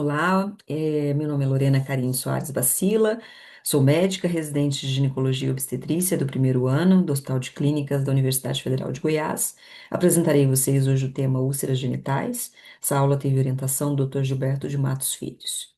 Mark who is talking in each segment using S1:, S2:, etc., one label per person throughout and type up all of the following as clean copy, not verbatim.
S1: Olá, meu nome é Lorena Carine Soares Bacila, sou médica residente de ginecologia e obstetrícia do primeiro ano do Hospital de Clínicas da Universidade Federal de Goiás. Apresentarei a vocês hoje o tema úlceras genitais. Essa aula teve orientação do Dr. Gilberto de Matos Filhos.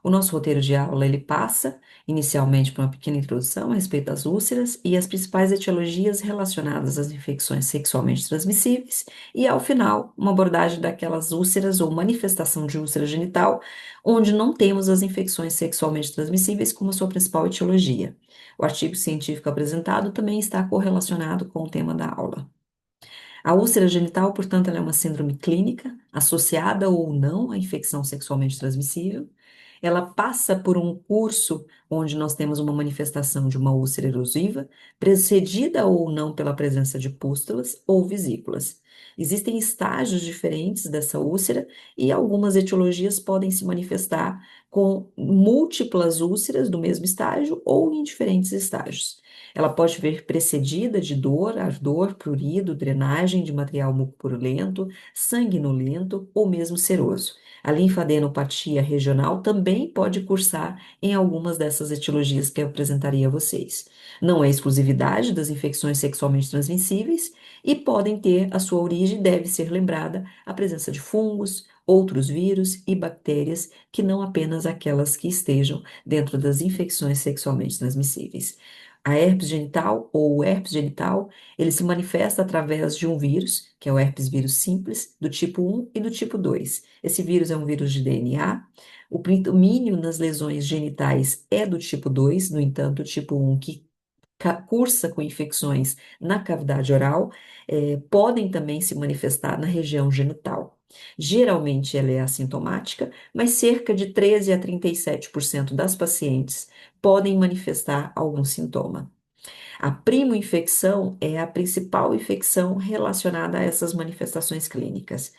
S1: O nosso roteiro de aula ele passa inicialmente por uma pequena introdução a respeito das úlceras e as principais etiologias relacionadas às infecções sexualmente transmissíveis e ao final uma abordagem daquelas úlceras ou manifestação de úlcera genital onde não temos as infecções sexualmente transmissíveis como sua principal etiologia. O artigo científico apresentado também está correlacionado com o tema da aula. A úlcera genital, portanto, ela é uma síndrome clínica associada ou não à infecção sexualmente transmissível. Ela passa por um curso onde nós temos uma manifestação de uma úlcera erosiva, precedida ou não pela presença de pústulas ou vesículas. Existem estágios diferentes dessa úlcera e algumas etiologias podem se manifestar com múltiplas úlceras do mesmo estágio ou em diferentes estágios. Ela pode vir precedida de dor, ardor, prurido, drenagem de material mucopurulento, sanguinolento ou mesmo seroso. A linfadenopatia regional também pode cursar em algumas dessas etiologias que eu apresentarei a vocês. Não é exclusividade das infecções sexualmente transmissíveis e podem ter a sua origem, deve ser lembrada, a presença de fungos, outros vírus e bactérias que não apenas aquelas que estejam dentro das infecções sexualmente transmissíveis. A herpes genital ou o herpes genital, ele se manifesta através de um vírus, que é o herpes vírus simples, do tipo 1 e do tipo 2. Esse vírus é um vírus de DNA. O predomínio nas lesões genitais é do tipo 2, no entanto, o tipo 1, que cursa com infecções na cavidade oral, podem também se manifestar na região genital. Geralmente ela é assintomática, mas cerca de 13 a 37% das pacientes podem manifestar algum sintoma. A primo-infecção é a principal infecção relacionada a essas manifestações clínicas.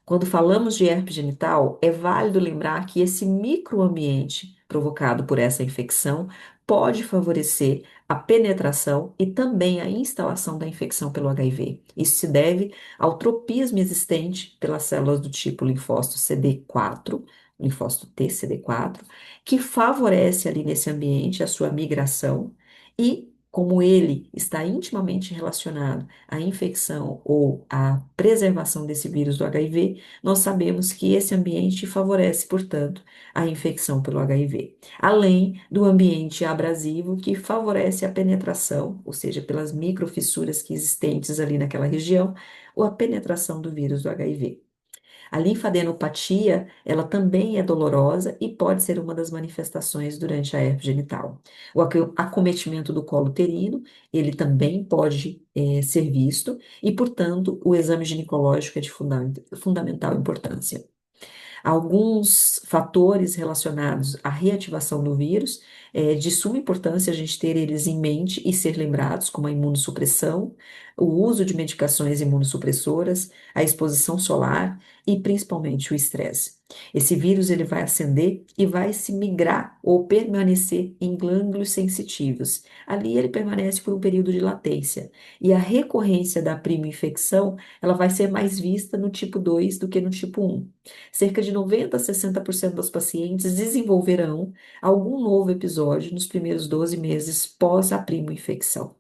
S1: Quando falamos de herpes genital, é válido lembrar que esse microambiente provocado por essa infecção pode favorecer a penetração e também a instalação da infecção pelo HIV. Isso se deve ao tropismo existente pelas células do tipo linfócito CD4, linfócito T, CD4, que favorece ali nesse ambiente a sua migração e como ele está intimamente relacionado à infecção ou à preservação desse vírus do HIV, nós sabemos que esse ambiente favorece, portanto, a infecção pelo HIV. Além do ambiente abrasivo, que favorece a penetração, ou seja, pelas microfissuras que existentes ali naquela região, ou a penetração do vírus do HIV. A linfadenopatia, ela também é dolorosa e pode ser uma das manifestações durante a herpes genital. O acometimento do colo uterino, ele também pode ser visto e, portanto, o exame ginecológico é de fundamental importância. Alguns fatores relacionados à reativação do vírus, é de suma importância a gente ter eles em mente e ser lembrados, como a imunossupressão, o uso de medicações imunossupressoras, a exposição solar e principalmente o estresse. Esse vírus ele vai ascender e vai se migrar ou permanecer em glândulos sensitivos. Ali ele permanece por um período de latência. E a recorrência da primo-infecção, ela vai ser mais vista no tipo 2 do que no tipo 1. Cerca de 90 a 60% dos pacientes desenvolverão algum novo episódio nos primeiros 12 meses pós a primo-infecção.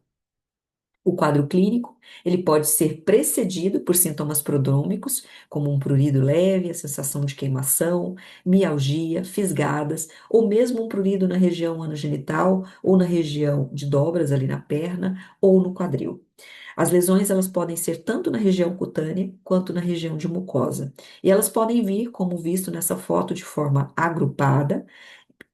S1: O quadro clínico, ele pode ser precedido por sintomas prodrômicos, como um prurido leve, a sensação de queimação, mialgia, fisgadas, ou mesmo um prurido na região anogenital ou na região de dobras ali na perna ou no quadril. As lesões elas podem ser tanto na região cutânea quanto na região de mucosa. E elas podem vir, como visto nessa foto, de forma agrupada,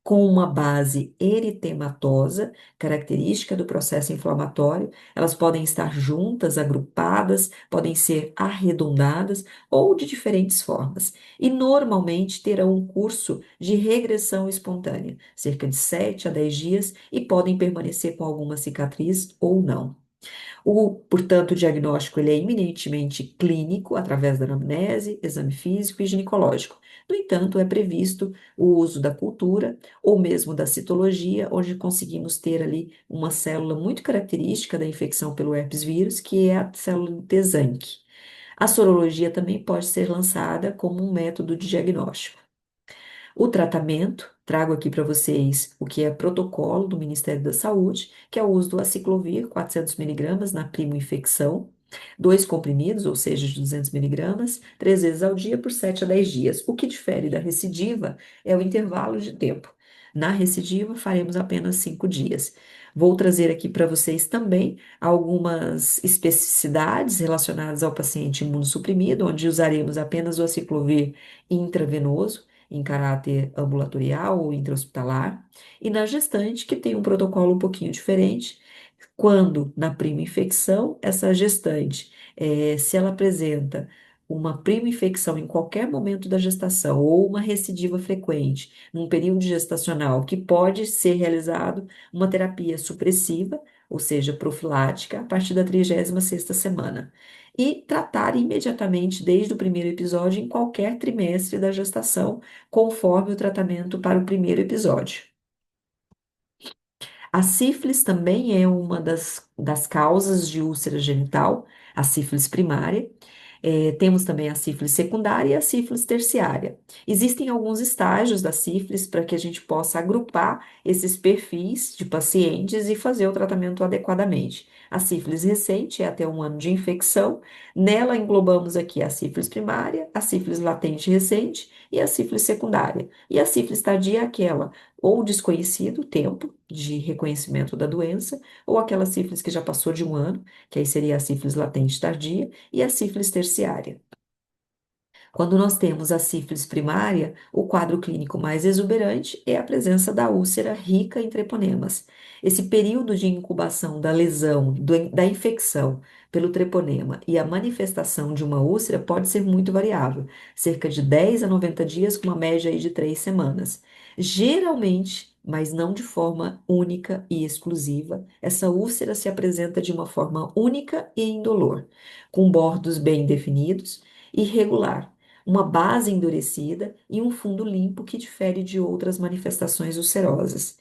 S1: com uma base eritematosa, característica do processo inflamatório. Elas podem estar juntas, agrupadas, podem ser arredondadas ou de diferentes formas. E normalmente terão um curso de regressão espontânea, cerca de 7 a 10 dias, e podem permanecer com alguma cicatriz ou não. Portanto, o diagnóstico ele é eminentemente clínico, através da anamnese, exame físico e ginecológico. No entanto, é previsto o uso da cultura ou mesmo da citologia, onde conseguimos ter ali uma célula muito característica da infecção pelo herpes vírus, que é a célula do Tesanque. A sorologia também pode ser lançada como um método de diagnóstico. O tratamento, trago aqui para vocês o que é protocolo do Ministério da Saúde, que é o uso do aciclovir, 400 miligramas na prima infecção, dois comprimidos, ou seja, de 200 miligramas, 3 vezes ao dia por 7 a 10 dias. O que difere da recidiva é o intervalo de tempo. Na recidiva, faremos apenas 5 dias. Vou trazer aqui para vocês também algumas especificidades relacionadas ao paciente imunossuprimido, onde usaremos apenas o aciclovir intravenoso em caráter ambulatorial ou intra-hospitalar, e na gestante, que tem um protocolo um pouquinho diferente, quando na prima infecção, essa gestante, se ela apresenta uma prima infecção em qualquer momento da gestação ou uma recidiva frequente, num período gestacional, que pode ser realizado uma terapia supressiva, ou seja, profilática, a partir da 36ª semana. E tratar imediatamente desde o primeiro episódio em qualquer trimestre da gestação, conforme o tratamento para o primeiro episódio. A sífilis também é uma das causas de úlcera genital, a sífilis primária. Temos também a sífilis secundária e a sífilis terciária. Existem alguns estágios da sífilis para que a gente possa agrupar esses perfis de pacientes e fazer o tratamento adequadamente. A sífilis recente é até 1 ano de infecção. Nela englobamos aqui a sífilis primária, a sífilis latente recente e a sífilis secundária. E a sífilis tardia é aquela ou desconhecido o tempo de reconhecimento da doença, ou aquela sífilis que já passou de 1 ano, que aí seria a sífilis latente tardia, e a sífilis terciária. Quando nós temos a sífilis primária, o quadro clínico mais exuberante é a presença da úlcera rica em treponemas. Esse período de incubação da lesão, da infecção pelo treponema e a manifestação de uma úlcera pode ser muito variável, cerca de 10 a 90 dias, com uma média aí de 3 semanas. Geralmente, mas não de forma única e exclusiva, essa úlcera se apresenta de uma forma única e indolor, com bordos bem definidos e regular, uma base endurecida e um fundo limpo que difere de outras manifestações ulcerosas.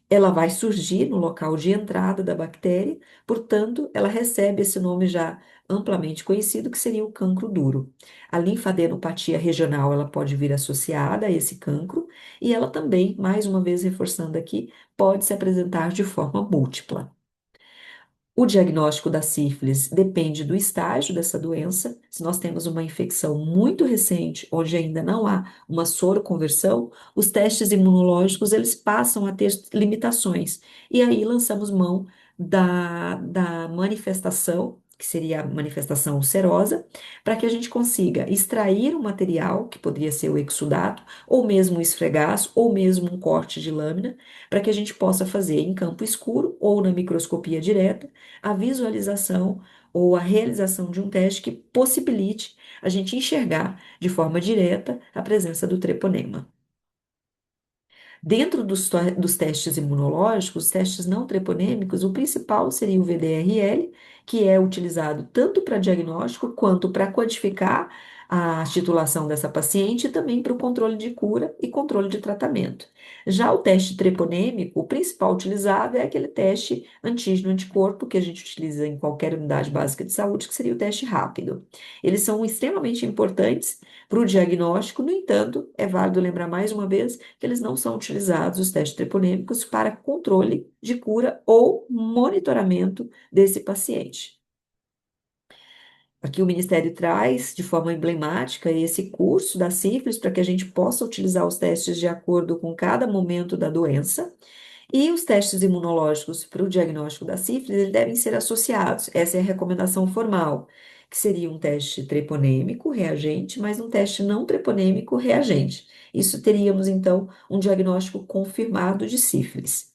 S1: Ela vai surgir no local de entrada da bactéria, portanto, ela recebe esse nome já amplamente conhecido, que seria o cancro duro. A linfadenopatia regional, ela pode vir associada a esse cancro, e ela também, mais uma vez reforçando aqui, pode se apresentar de forma múltipla. O diagnóstico da sífilis depende do estágio dessa doença. Se nós temos uma infecção muito recente, onde ainda não há uma soroconversão, os testes imunológicos eles passam a ter limitações. E aí lançamos mão da manifestação, que seria a manifestação ulcerosa, para que a gente consiga extrair o material, que poderia ser o exudato, ou mesmo o esfregaço, ou mesmo um corte de lâmina, para que a gente possa fazer em campo escuro ou na microscopia direta a visualização ou a realização de um teste que possibilite a gente enxergar de forma direta a presença do treponema. Dentro dos testes imunológicos, os testes não treponêmicos, o principal seria o VDRL, que é utilizado tanto para diagnóstico quanto para quantificar a titulação dessa paciente e também para o controle de cura e controle de tratamento. Já o teste treponêmico, o principal utilizado é aquele teste antígeno-anticorpo que a gente utiliza em qualquer unidade básica de saúde, que seria o teste rápido. Eles são extremamente importantes para o diagnóstico, no entanto, é válido lembrar mais uma vez que eles não são utilizados, os testes treponêmicos, para controle de cura ou monitoramento desse paciente. Aqui o Ministério traz de forma emblemática esse curso da sífilis para que a gente possa utilizar os testes de acordo com cada momento da doença. E os testes imunológicos para o diagnóstico da sífilis, eles devem ser associados. Essa é a recomendação formal, que seria um teste treponêmico reagente, mas um teste não treponêmico reagente. Isso teríamos, então, um diagnóstico confirmado de sífilis.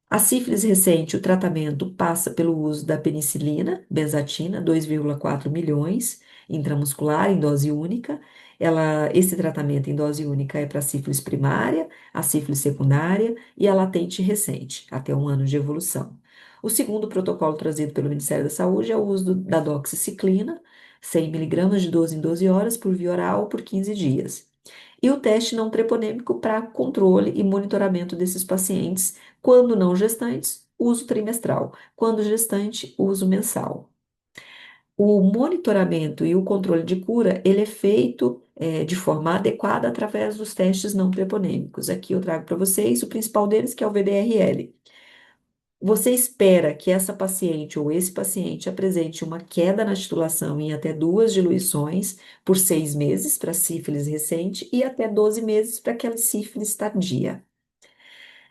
S1: A sífilis recente, o tratamento passa pelo uso da penicilina, benzatina, 2,4 milhões, intramuscular, em dose única. Esse tratamento em dose única é para sífilis primária, a sífilis secundária e a latente recente, até 1 ano de evolução. O segundo protocolo trazido pelo Ministério da Saúde é o uso da doxiciclina, 100 miligramas de 12 em 12 horas por via oral por 15 dias. E o teste não treponêmico para controle e monitoramento desses pacientes, quando não gestantes, uso trimestral, quando gestante, uso mensal. O monitoramento e o controle de cura, ele é feito de forma adequada através dos testes não treponêmicos. Aqui eu trago para vocês o principal deles, que é o VDRL. Você espera que essa paciente ou esse paciente apresente uma queda na titulação em até duas diluições por 6 meses para sífilis recente e até 12 meses para aquela sífilis tardia.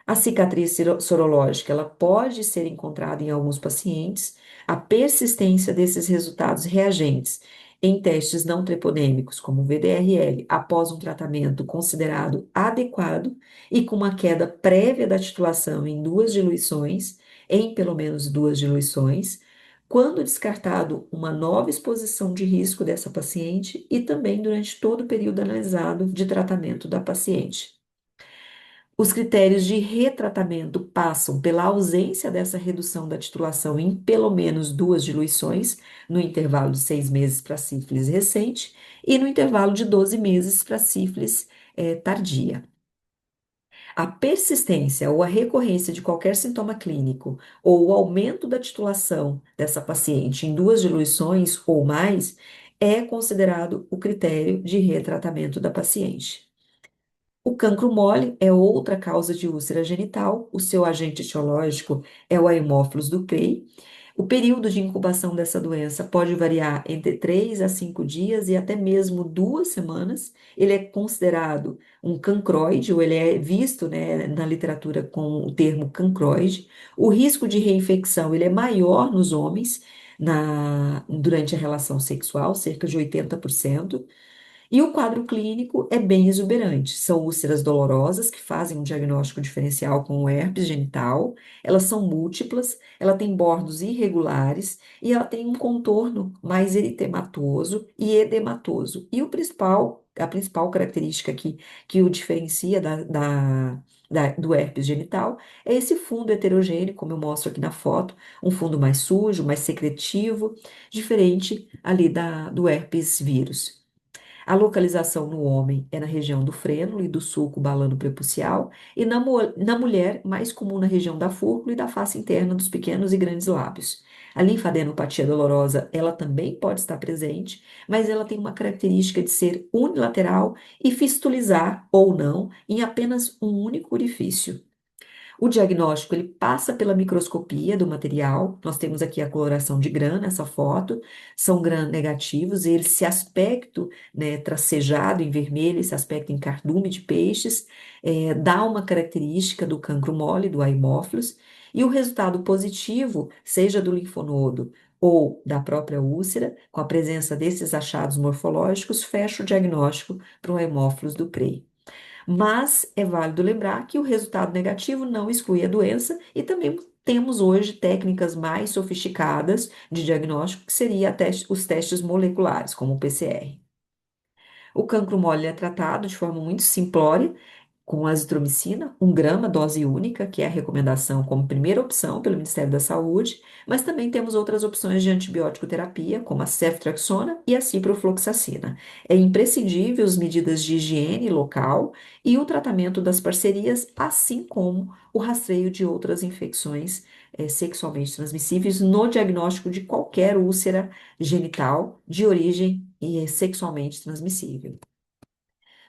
S1: A cicatriz sorológica, ela pode ser encontrada em alguns pacientes. A persistência desses resultados reagentes em testes não treponêmicos, como o VDRL, após um tratamento considerado adequado e com uma queda prévia da titulação em duas diluições, em pelo menos duas diluições, quando descartado uma nova exposição de risco dessa paciente e também durante todo o período analisado de tratamento da paciente. Os critérios de retratamento passam pela ausência dessa redução da titulação em pelo menos duas diluições, no intervalo de 6 meses para sífilis recente e no intervalo de 12 meses para sífilis tardia. A persistência ou a recorrência de qualquer sintoma clínico ou o aumento da titulação dessa paciente em duas diluições ou mais é considerado o critério de retratamento da paciente. O cancro mole é outra causa de úlcera genital. O seu agente etiológico é o Haemophilus ducreyi. O período de incubação dessa doença pode variar entre 3 a 5 dias e até mesmo 2 semanas. Ele é considerado um cancroide, ou ele é visto, né, na literatura com o termo cancroide. O risco de reinfecção ele é maior nos homens durante a relação sexual, cerca de 80%. E o quadro clínico é bem exuberante. São úlceras dolorosas que fazem um diagnóstico diferencial com o herpes genital. Elas são múltiplas, ela tem bordos irregulares e ela tem um contorno mais eritematoso e edematoso. E a principal característica que o diferencia do herpes genital é esse fundo heterogêneo, como eu mostro aqui na foto, um fundo mais sujo, mais secretivo, diferente ali do herpes vírus. A localização no homem é na região do frênulo e do sulco balano prepucial, e na mulher, mais comum na região da fúrcula e da face interna dos pequenos e grandes lábios. A linfadenopatia dolorosa, ela também pode estar presente, mas ela tem uma característica de ser unilateral e fistulizar ou não em apenas um único orifício. O diagnóstico ele passa pela microscopia do material. Nós temos aqui a coloração de GRAM nessa foto, são GRAM negativos, e esse aspecto, né, tracejado em vermelho, esse aspecto em cardume de peixes, dá uma característica do cancro mole, do Haemophilus, e o resultado positivo, seja do linfonodo ou da própria úlcera, com a presença desses achados morfológicos, fecha o diagnóstico para o Haemophilus ducreyi. Mas é válido lembrar que o resultado negativo não exclui a doença e também temos hoje técnicas mais sofisticadas de diagnóstico, que seria os testes moleculares, como o PCR. O cancro mole é tratado de forma muito simplória, com azitromicina, 1 grama, dose única, que é a recomendação como primeira opção pelo Ministério da Saúde, mas também temos outras opções de antibiótico terapia, como a ceftriaxona e a ciprofloxacina. É imprescindível as medidas de higiene local e o tratamento das parcerias, assim como o rastreio de outras infecções sexualmente transmissíveis no diagnóstico de qualquer úlcera genital de origem sexualmente transmissível.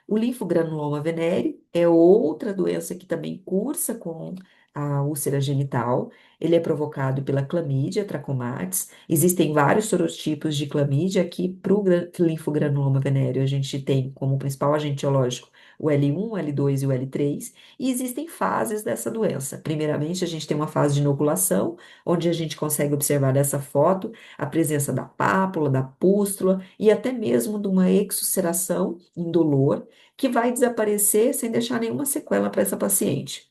S1: O linfogranuloma venéreo é outra doença que também cursa com a úlcera genital. Ele é provocado pela clamídia trachomatis. Existem vários sorotipos de clamídia. Aqui, para o linfogranuloma venéreo, a gente tem como principal agente etiológico o L1, o L2 e o L3. E existem fases dessa doença. Primeiramente, a gente tem uma fase de inoculação, onde a gente consegue observar nessa foto a presença da pápula, da pústula e até mesmo de uma exuceração indolor que vai desaparecer sem deixar nenhuma sequela para essa paciente.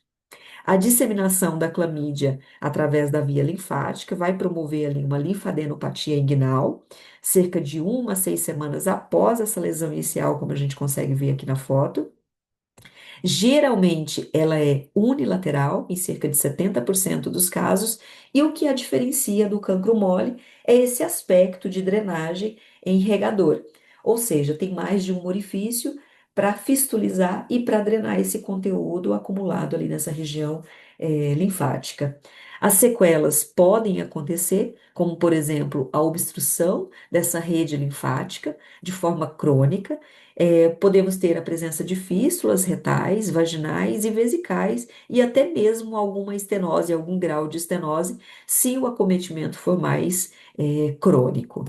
S1: A disseminação da clamídia através da via linfática vai promover ali uma linfadenopatia inguinal, cerca de 1 a 6 semanas após essa lesão inicial, como a gente consegue ver aqui na foto. Geralmente, ela é unilateral, em cerca de 70% dos casos, e o que a diferencia do cancro mole é esse aspecto de drenagem em regador. Ou seja, tem mais de um orifício, para fistulizar e para drenar esse conteúdo acumulado ali nessa região linfática. As sequelas podem acontecer, como por exemplo a obstrução dessa rede linfática de forma crônica. Podemos ter a presença de fístulas retais, vaginais e vesicais, e até mesmo alguma estenose, algum grau de estenose, se o acometimento for mais crônico.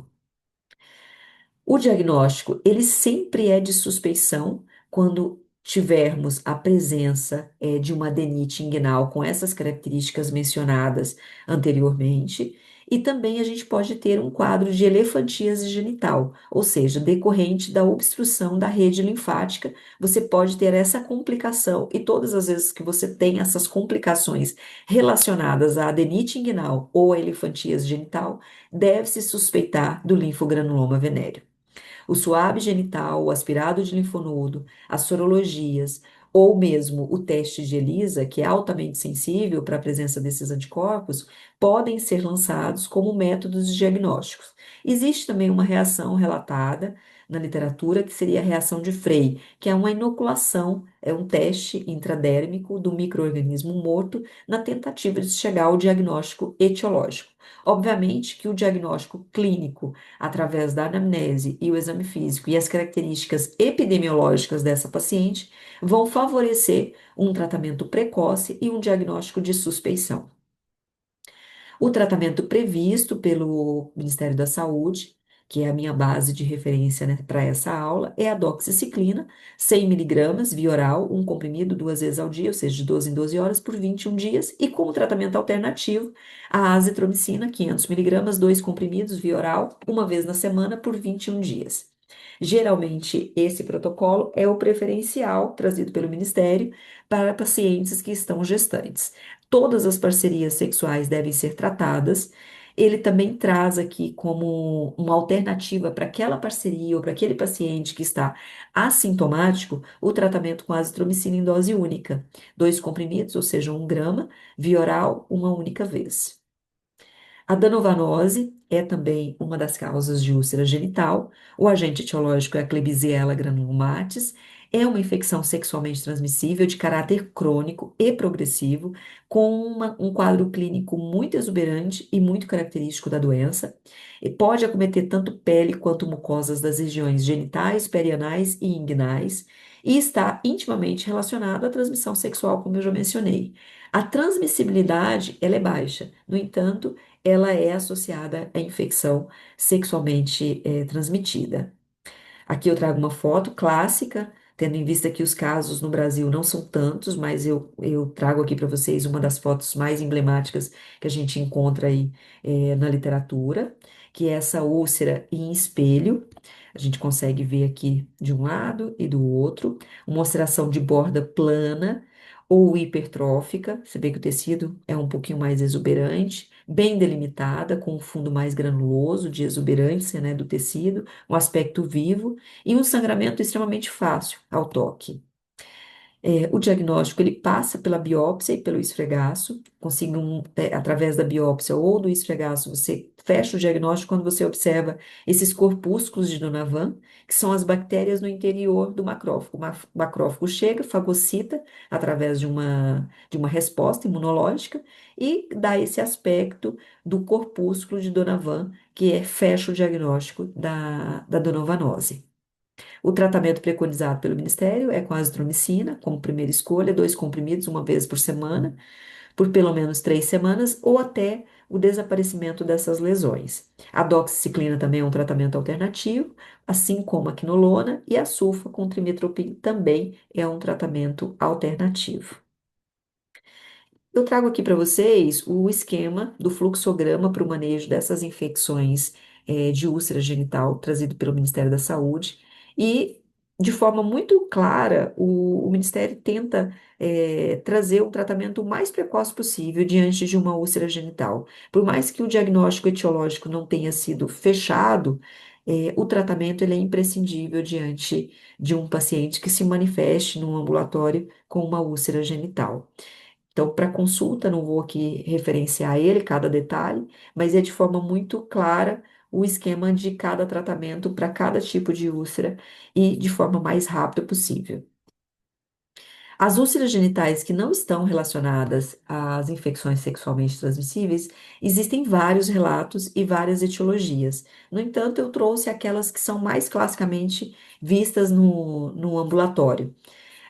S1: O diagnóstico, ele sempre é de suspeição quando tivermos a presença de uma adenite inguinal com essas características mencionadas anteriormente, e também a gente pode ter um quadro de elefantíase genital, ou seja, decorrente da obstrução da rede linfática, você pode ter essa complicação, e todas as vezes que você tem essas complicações relacionadas à adenite inguinal ou à elefantíase genital, deve-se suspeitar do linfogranuloma venéreo. O suave genital, o aspirado de linfonodo, as sorologias, ou mesmo o teste de ELISA, que é altamente sensível para a presença desses anticorpos, podem ser lançados como métodos diagnósticos. Existe também uma reação relatada na literatura, que seria a reação de Frey, que é uma inoculação, é um teste intradérmico do micro-organismo morto na tentativa de chegar ao diagnóstico etiológico. Obviamente que o diagnóstico clínico através da anamnese e o exame físico e as características epidemiológicas dessa paciente, vão favorecer um tratamento precoce e um diagnóstico de suspeição. O tratamento previsto pelo Ministério da Saúde, que é a minha base de referência, né, para essa aula, é a doxiciclina, 100 miligramas via oral, um comprimido 2 vezes ao dia, ou seja, de 12 em 12 horas por 21 dias, e como tratamento alternativo, a azitromicina, 500 miligramas, 2 comprimidos via oral, 1 vez na semana por 21 dias. Geralmente, esse protocolo é o preferencial trazido pelo Ministério para pacientes que estão gestantes. Todas as parcerias sexuais devem ser tratadas. Ele também traz aqui como uma alternativa para aquela parceria ou para aquele paciente que está assintomático, o tratamento com azitromicina em dose única. 2 comprimidos, ou seja, 1 grama, via oral, uma única vez. A danovanose é também uma das causas de úlcera genital. O agente etiológico é a Klebsiella granulomatis. É uma infecção sexualmente transmissível de caráter crônico e progressivo, com um quadro clínico muito exuberante e muito característico da doença. E pode acometer tanto pele quanto mucosas das regiões genitais, perianais e inguinais, e está intimamente relacionado à transmissão sexual, como eu já mencionei. A transmissibilidade, ela é baixa. No entanto, ela é associada à infecção sexualmente transmitida. Aqui eu trago uma foto clássica, tendo em vista que os casos no Brasil não são tantos, mas eu trago aqui para vocês uma das fotos mais emblemáticas que a gente encontra aí na literatura, que é essa úlcera em espelho. A gente consegue ver aqui de um lado e do outro, uma ulceração de borda plana ou hipertrófica. Você vê que o tecido é um pouquinho mais exuberante, bem delimitada, com um fundo mais granuloso de exuberância, né, do tecido, um aspecto vivo e um sangramento extremamente fácil ao toque. O diagnóstico ele passa pela biópsia e pelo esfregaço. Através da biópsia ou do esfregaço, você fecha o diagnóstico quando você observa esses corpúsculos de Donavan, que são as bactérias no interior do macrófago. O macrófago chega, fagocita através de uma resposta imunológica e dá esse aspecto do corpúsculo de Donavan, que fecha o diagnóstico da donovanose. O tratamento preconizado pelo Ministério é com azitromicina, como primeira escolha, 2 comprimidos 1 vez por semana, por pelo menos 3 semanas, ou até o desaparecimento dessas lesões. A doxiciclina também é um tratamento alternativo, assim como a quinolona, e a sulfa com trimmetoprim também é um tratamento alternativo. Eu trago aqui para vocês o esquema do fluxograma para o manejo dessas infecções de úlcera genital, trazido pelo Ministério da Saúde. E, de forma muito clara, o Ministério tenta trazer um tratamento o mais precoce possível diante de uma úlcera genital. Por mais que o diagnóstico etiológico não tenha sido fechado, o tratamento ele é imprescindível diante de um paciente que se manifeste no ambulatório com uma úlcera genital. Então, para consulta, não vou aqui referenciar ele, cada detalhe, mas é de forma muito clara o esquema de cada tratamento para cada tipo de úlcera e de forma mais rápida possível. As úlceras genitais que não estão relacionadas às infecções sexualmente transmissíveis, existem vários relatos e várias etiologias. No entanto, eu trouxe aquelas que são mais classicamente vistas no ambulatório.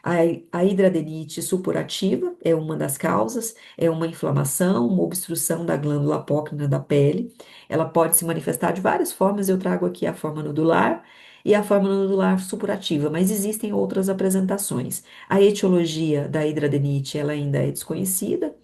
S1: A, a hidradenite supurativa é uma das causas, é uma inflamação, uma obstrução da glândula apócrina da pele. Ela pode se manifestar de várias formas, eu trago aqui a forma nodular e a forma nodular supurativa, mas existem outras apresentações. A etiologia da hidradenite, ela ainda é desconhecida.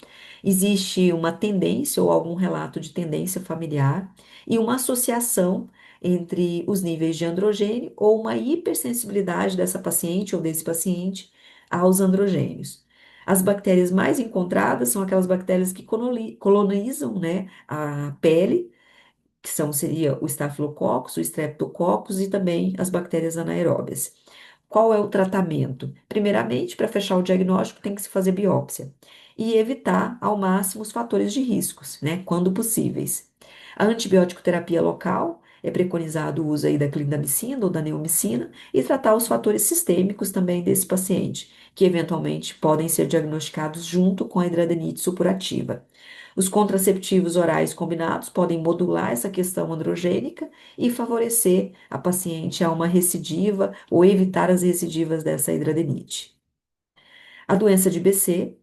S1: Existe uma tendência ou algum relato de tendência familiar e uma associação entre os níveis de androgênio ou uma hipersensibilidade dessa paciente ou desse paciente aos androgênios. As bactérias mais encontradas são aquelas bactérias que colonizam, né, a pele, que seria o Staphylococcus, o Streptococcus e também as bactérias anaeróbias. Qual é o tratamento? Primeiramente, para fechar o diagnóstico, tem que se fazer biópsia e evitar ao máximo os fatores de riscos, né, quando possíveis. A antibiótico terapia local é preconizado o uso aí da clindamicina ou da neomicina e tratar os fatores sistêmicos também desse paciente, que eventualmente podem ser diagnosticados junto com a hidradenite supurativa. Os contraceptivos orais combinados podem modular essa questão androgênica e favorecer a paciente a uma recidiva ou evitar as recidivas dessa hidradenite. A doença de BC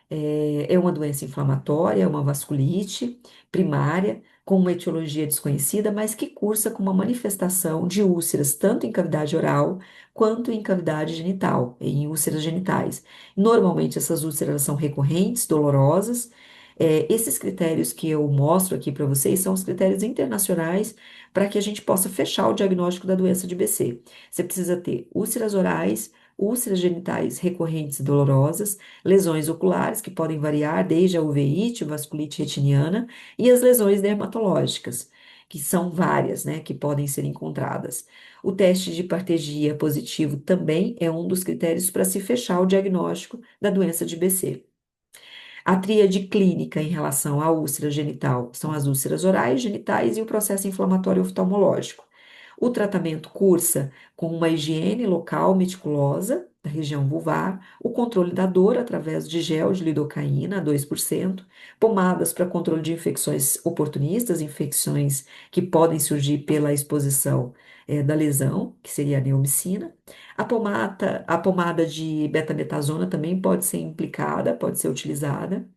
S1: é uma doença inflamatória, é uma vasculite primária, com uma etiologia desconhecida, mas que cursa com uma manifestação de úlceras, tanto em cavidade oral quanto em cavidade genital, em úlceras genitais. Normalmente, essas úlceras são recorrentes, dolorosas. Esses critérios que eu mostro aqui para vocês são os critérios internacionais para que a gente possa fechar o diagnóstico da doença de BC. Você precisa ter úlceras orais, úlceras genitais recorrentes e dolorosas, lesões oculares, que podem variar desde a uveíte, vasculite retiniana, e as lesões dermatológicas, que são várias, né, que podem ser encontradas. O teste de partegia positivo também é um dos critérios para se fechar o diagnóstico da doença de BC. A tríade clínica em relação à úlcera genital são as úlceras orais, genitais e o processo inflamatório oftalmológico. O tratamento cursa com uma higiene local meticulosa da região vulvar, o controle da dor através de gel de lidocaína, 2%, pomadas para controle de infecções oportunistas, infecções que podem surgir pela exposição da lesão, que seria a neomicina. A pomada de betametasona também pode ser implicada, pode ser utilizada.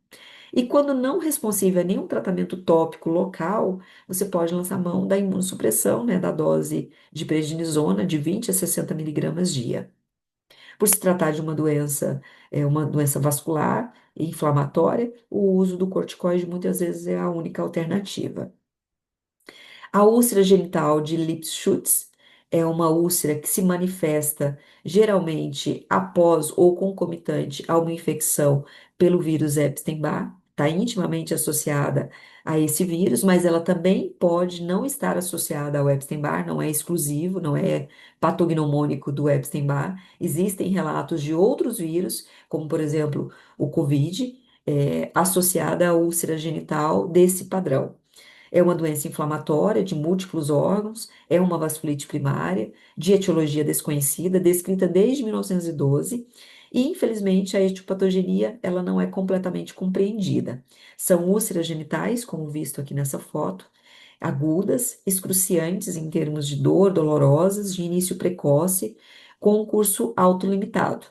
S1: E quando não responsiva a nenhum tratamento tópico local, você pode lançar mão da imunossupressão, né, da dose de prednisona de 20 a 60 miligramas dia. Por se tratar de uma doença vascular e inflamatória, o uso do corticoide muitas vezes é a única alternativa. A úlcera genital de Lipschutz é uma úlcera que se manifesta geralmente após ou concomitante a uma infecção pelo vírus Epstein-Barr, está intimamente associada a esse vírus, mas ela também pode não estar associada ao Epstein-Barr, não é exclusivo, não é patognomônico do Epstein-Barr. Existem relatos de outros vírus, como por exemplo o COVID, associada à úlcera genital desse padrão. É uma doença inflamatória de múltiplos órgãos, é uma vasculite primária, de etiologia desconhecida, descrita desde 1912, e infelizmente a etiopatogenia ela não é completamente compreendida. São úlceras genitais, como visto aqui nessa foto, agudas, excruciantes em termos de dor, dolorosas, de início precoce, com um curso autolimitado.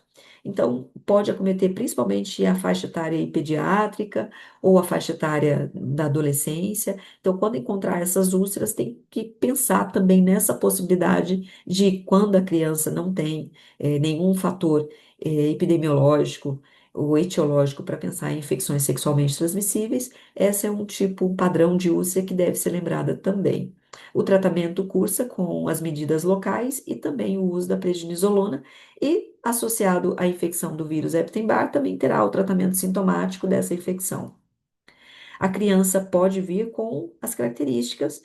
S1: Então, pode acometer principalmente a faixa etária pediátrica ou a faixa etária da adolescência. Então, quando encontrar essas úlceras, tem que pensar também nessa possibilidade de quando a criança não tem nenhum fator epidemiológico ou etiológico para pensar em infecções sexualmente transmissíveis, essa é um tipo, um padrão de úlcera que deve ser lembrada também. O tratamento cursa com as medidas locais e também o uso da prednisolona e associado à infecção do vírus Epstein-Barr também terá o tratamento sintomático dessa infecção. A criança pode vir com as características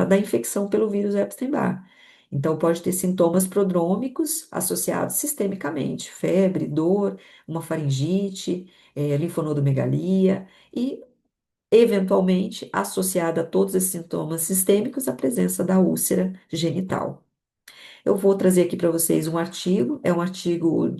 S1: da infecção pelo vírus Epstein-Barr. Então, pode ter sintomas prodrômicos associados sistemicamente, febre, dor, uma faringite, linfonodomegalia, e eventualmente associada a todos esses sintomas sistêmicos, a presença da úlcera genital. Eu vou trazer aqui para vocês um artigo, é um artigo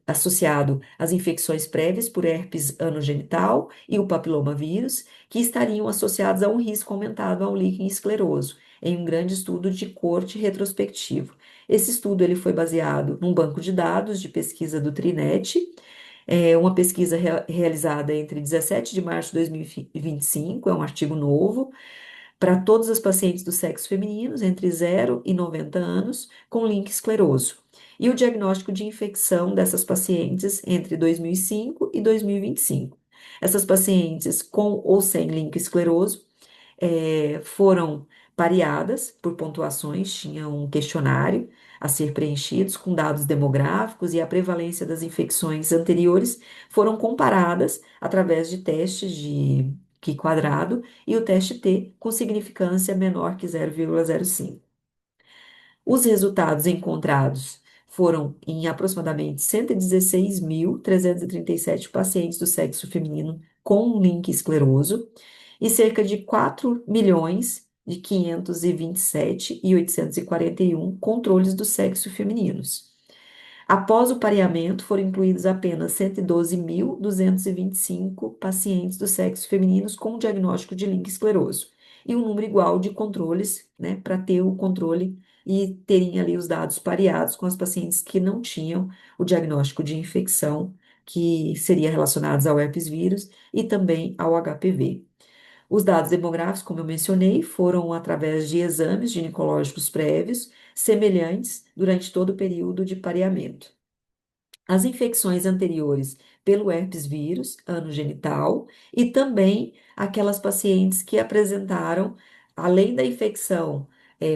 S1: associado às infecções prévias por herpes anogenital e o papilomavírus, que estariam associados a um risco aumentado ao líquen escleroso, em um grande estudo de coorte retrospectivo. Esse estudo ele foi baseado num banco de dados de pesquisa do Trinet, uma pesquisa realizada entre 17 de março de 2025, é um artigo novo, para todas as pacientes do sexo feminino entre 0 e 90 anos com link escleroso. E o diagnóstico de infecção dessas pacientes entre 2005 e 2025. Essas pacientes com ou sem link escleroso foram pareadas por pontuações, tinha um questionário a ser preenchidos com dados demográficos e a prevalência das infecções anteriores foram comparadas através de testes de Q quadrado e o teste T com significância menor que 0,05. Os resultados encontrados foram em aproximadamente 116.337 pacientes do sexo feminino com link escleroso e cerca de 4.527.841 controles do sexo femininos. Após o pareamento, foram incluídos apenas 112.225 pacientes do sexo femininos com diagnóstico de link escleroso e um número igual de controles, né, para ter o controle e terem ali os dados pareados com as pacientes que não tinham o diagnóstico de infecção, que seria relacionados ao herpes vírus e também ao HPV. Os dados demográficos, como eu mencionei, foram através de exames ginecológicos prévios, semelhantes durante todo o período de pareamento. As infecções anteriores pelo herpes vírus, anogenital, e também aquelas pacientes que apresentaram, além da infecção,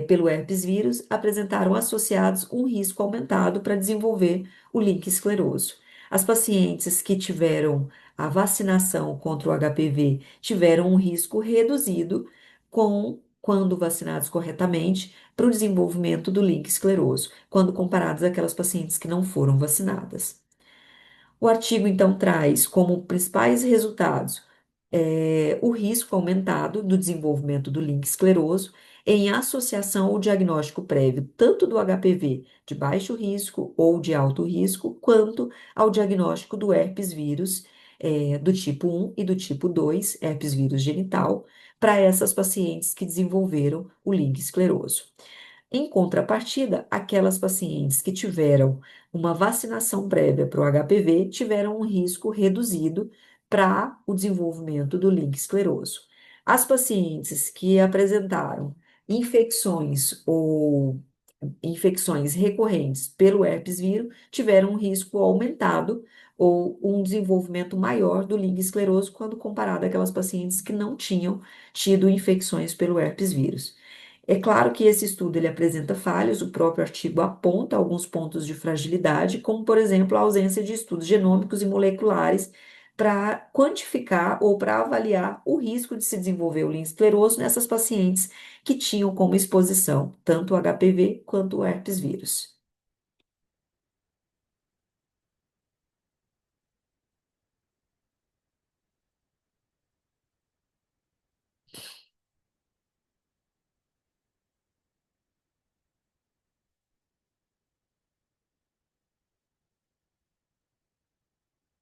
S1: pelo herpes vírus, apresentaram associados um risco aumentado para desenvolver o link escleroso. As pacientes que tiveram a vacinação contra o HPV tiveram um risco reduzido quando vacinados corretamente, para o desenvolvimento do link escleroso, quando comparados àquelas pacientes que não foram vacinadas. O artigo, então, traz como principais resultados o risco aumentado do desenvolvimento do link escleroso em associação ao diagnóstico prévio, tanto do HPV de baixo risco ou de alto risco, quanto ao diagnóstico do herpes vírus do tipo 1 e do tipo 2, herpes vírus genital, para essas pacientes que desenvolveram o link escleroso. Em contrapartida, aquelas pacientes que tiveram uma vacinação prévia para o HPV tiveram um risco reduzido para o desenvolvimento do link escleroso. As pacientes que apresentaram infecções ou infecções recorrentes pelo herpes vírus tiveram um risco aumentado ou um desenvolvimento maior do link escleroso quando comparado àquelas pacientes que não tinham tido infecções pelo herpes vírus. É claro que esse estudo ele apresenta falhas, o próprio artigo aponta alguns pontos de fragilidade, como, por exemplo, a ausência de estudos genômicos e moleculares para quantificar ou para avaliar o risco de se desenvolver o linfo escleroso nessas pacientes que tinham como exposição tanto o HPV quanto o herpes vírus.